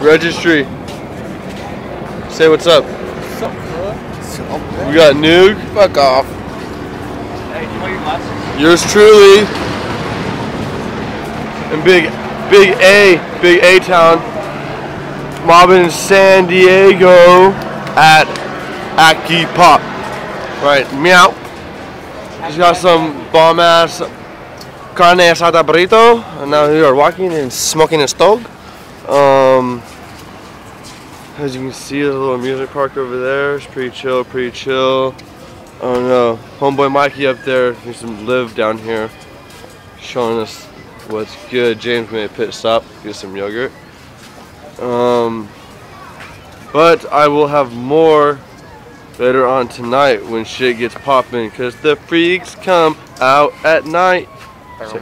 Registry. Say what's up. What's up, bro? We got Noog. Fuck off. Hey, do you want your glasses? Yours truly. And Big A Town. Mobbing in San Diego at ACYPAA. Right, meow. He's got some bomb ass carne asada burrito, and now we are walking and smoking a stove. As you can see, there's a little music park over there. It's pretty chill, pretty chill. Oh no, homeboy Mikey up there, he used to live down here, showing us what's good. James made a pit stop, get some yogurt. But I will have more later on tonight when shit gets popping, cause the freaks come out at night. So